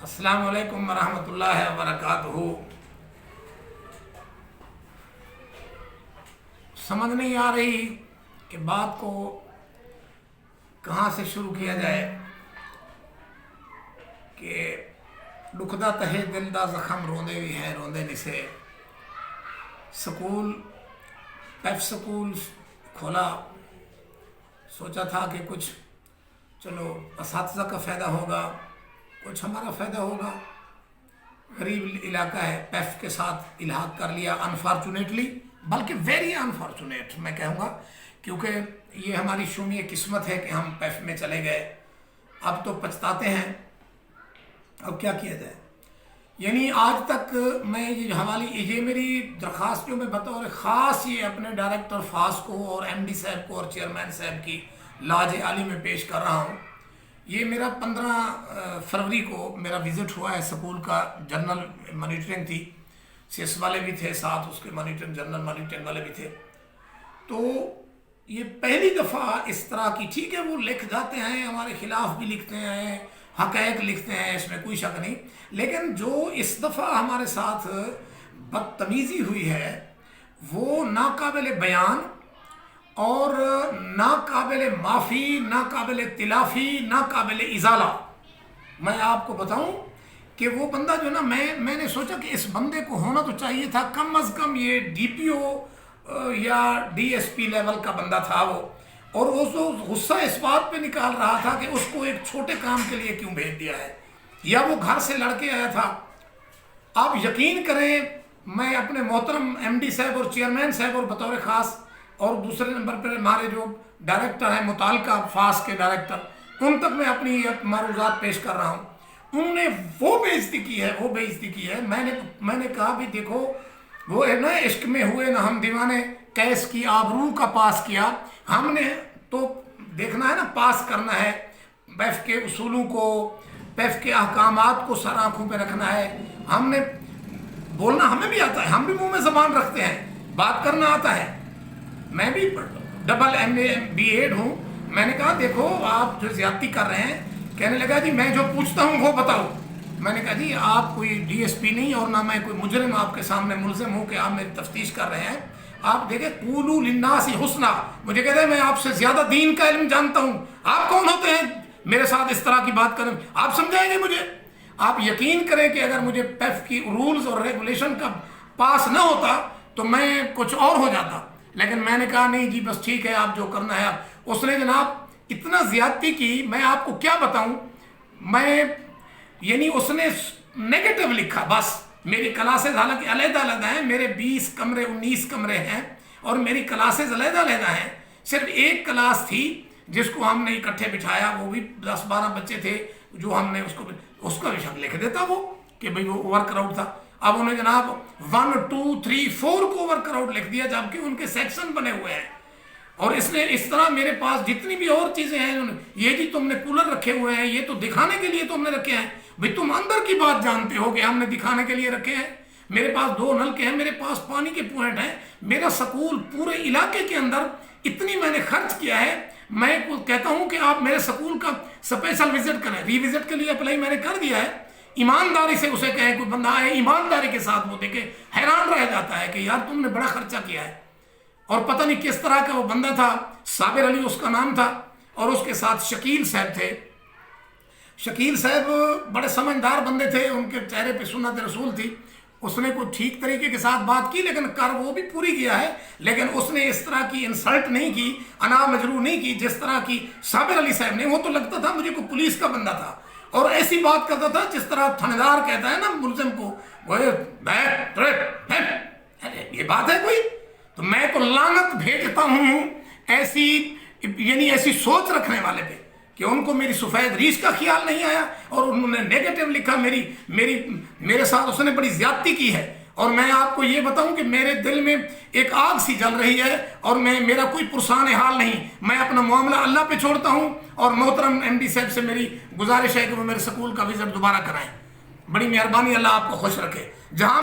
السلام علیکم ورحمۃ اللہ وبرکاتہ۔ سمجھ نہیں آ رہی کہ بات کو کہاں سے شروع کیا جائے کہ دکھدا تہے دل دا زخم روندے بھی ہے روندے نہیں سے۔ سکول پیف سکول کھولا، سوچا تھا کہ کچھ چلو اساتذہ کا فائدہ ہوگا، کچھ ہمارا فائدہ ہوگا۔ غریب علاقہ ہے، پیف کے ساتھ الحاق کر لیا انفارچونیٹلی، بلکہ ویری انفارچونیٹ میں کہوں گا، کیونکہ یہ ہماری شومی قسمت ہے کہ ہم پیف میں چلے گئے۔ اب تو پچھتاتے ہیں، اب کیا کیا جائے۔ یعنی آج تک میں یہ میری درخواست جو میں بطور خاص یہ اپنے ڈائریکٹر فاس کو اور ایم ڈی صاحب کو اور چیئرمین صاحب کی لاج عالی میں پیش کر رہا ہوں۔ یہ میرا 15 فروری کو میرا وزٹ ہوا ہے سکول کا، جنرل مانیٹرنگ تھی، سیس والے بھی تھے ساتھ، اس کے مانیٹرنگ جنرل مانیٹرنگ والے بھی تھے۔ تو یہ پہلی دفعہ اس طرح کی، ٹھیک ہے وہ لکھ جاتے ہیں، ہمارے خلاف بھی لکھتے ہیں، حقائق لکھتے ہیں، اس میں کوئی شک نہیں، لیکن جو اس دفعہ ہمارے ساتھ بدتمیزی ہوئی ہے وہ ناقابل بیان اور ناقابل معافی، ناقابل تلافی، ناقابل ازالہ۔ میں آپ کو بتاؤں کہ وہ بندہ جو نا، میں نے سوچا کہ اس بندے کو ہونا تو چاہیے تھا کم از کم یہ ڈی پی او یا ڈی ایس پی لیول کا بندہ تھا وہ، اور وہ غصہ اس بات پہ نکال رہا تھا کہ اس کو ایک چھوٹے کام کے لیے کیوں بھیج دیا ہے، یا وہ گھر سے لڑ کے آیا تھا۔ آپ یقین کریں، میں اپنے محترم ایم ڈی صاحب اور چیئرمین صاحب اور بطور خاص، اور دوسرے نمبر پر ہمارے جو ڈائریکٹر ہیں متعلقہ فاس کے ڈائریکٹر، ان تک میں اپنی معروضات پیش کر رہا ہوں۔ انہوں نے وہ بےعزتی کی ہے۔ میں نے کہا بھی دیکھو، وہ ہے نا عشق میں ہوئے نہ ہم دیوانے، کیس کی آبرو کا پاس کیا۔ ہم نے تو دیکھنا ہے نا، پاس کرنا ہے، پیف کے اصولوں کو، پیف کے احکامات کو سر آنکھوں پہ رکھنا ہے۔ ہم نے بولنا ہمیں بھی آتا ہے، ہم بھی منہ میں زبان رکھتے ہیں، بات کرنا آتا ہے۔ میں بھی double M A B Ed ہوں۔ میں نے کہا دیکھو آپ جو زیادتی کر رہے ہیں، کہنے لگا جی میں جو پوچھتا ہوں وہ بتاؤ۔ میں نے کہا جی آپ کوئی ڈی ایس پی نہیں اور نہ میں کوئی مجرم آپ کے سامنے ملزم ہوں کہ آپ میری تفتیش کر رہے ہیں۔ آپ دیکھیں قولوا للناس حسنا، مجھے کہتے ہیں میں آپ سے زیادہ دین کا علم جانتا ہوں، آپ کون ہوتے ہیں میرے ساتھ اس طرح کی بات کریں؟ آپ سمجھائیں گے مجھے؟ آپ یقین کریں کہ اگر مجھے پیف کی رولز اور ریگولیشن کا پاس نہ ہوتا تو میں کچھ اور ہو جاتا، لیکن میں نے کہا نہیں جی بس ٹھیک ہے، آپ جو کرنا ہے آپ۔ اس نے جناب اتنا زیادتی کی، میں آپ کو کیا بتاؤں۔ یعنی اس نے نیگیٹو لکھا بس۔ میری کلاسز حالانکہ علیحدہ علیحدہ ہیں، میرے 20 کمرے 19 کمرے ہیں اور میری کلاسز علیحدہ علیحدہ ہیں۔ صرف ایک کلاس تھی جس کو ہم نے اکٹھے بٹھایا، وہ بھی 10-12 بچے تھے، جو ہم نے اس کا بھی شک لکھ دیتا وہ کہ بھئی وہ ورک آؤٹ تھا۔ اب انہوں نے جناب 1 2 3 4 کو ورک آؤٹ لکھ دیا، جبکہ ان کے سیکشن بنے ہوئے ہیں۔ اور اس نے اس طرح میرے پاس جتنی بھی اور چیزیں ہیں، یہ جی تم نے کولر رکھے ہوئے ہیں، یہ تو دکھانے کے لیے تم نے رکھے ہیں، بھئی تم اندر کی بات جانتے ہو کہ ہم نے دکھانے کے لیے رکھے ہیں۔ میرے پاس 2 نلکے ہیں، میرے پاس پانی کے پوائنٹ ہیں، میرا سکول پورے علاقے کے اندر اتنی میں نے خرچ کیا ہے۔ میں کہتا ہوں کہ آپ میرے سکول کا اسپیشل وزٹ کریں، ری وزٹ کے لیے اپلائی میں نے کر دیا ہے۔ ایمانداری سے اسے کہیں، کوئی بندہ آئے ایمانداری کے ساتھ وہ دیکھے، حیران رہ جاتا ہے کہ یار تم نے بڑا خرچہ کیا ہے۔ اور پتہ نہیں کس طرح کا وہ بندہ تھا، صابر علی اس کا نام تھا، اور اس کے ساتھ شکیل صاحب تھے۔ شکیل صاحب بڑے سمجھدار بندے تھے، ان کے چہرے پہ سنت رسول تھی۔ اس نے کوئی ٹھیک طریقے کے ساتھ بات کی، لیکن کر وہ بھی پوری کیا ہے، لیکن اس نے اس طرح کی انسلٹ نہیں کی، انا مجروح نہیں کی جس طرح کی صابر علی صاحب نے۔ وہ تو لگتا تھا مجھے کوئی پولیس کا بندہ تھا، اور ایسی بات کرتا تھا جس طرح تھانے کہتا ہے نا ملزم کو، وہ یہ بات ہے کوئی؟ تو میں تو لعنت بھیجتا ہوں ایسی سوچ رکھنے والے پہ کہ ان کو میری سفید ریش کا خیال نہیں آیا، اور انہوں نے نیگیٹو لکھا، میرے ساتھ اس نے بڑی زیادتی کی ہے۔ اور میں آپ کو یہ بتاؤں کہ میرے دل میں ایک آگ سی جل رہی ہے، اور میرا کوئی پرسان حال نہیں، میں اپنا معاملہ اللہ پہ چھوڑتا ہوں۔ اور محترم ایم ڈی صاحب سے میری گزارش ہے کہ وہ میرے سکول کا وزٹ دوبارہ کرائیں۔ بڑی مہربانی، اللہ آپ کو خوش رکھے۔ جہاں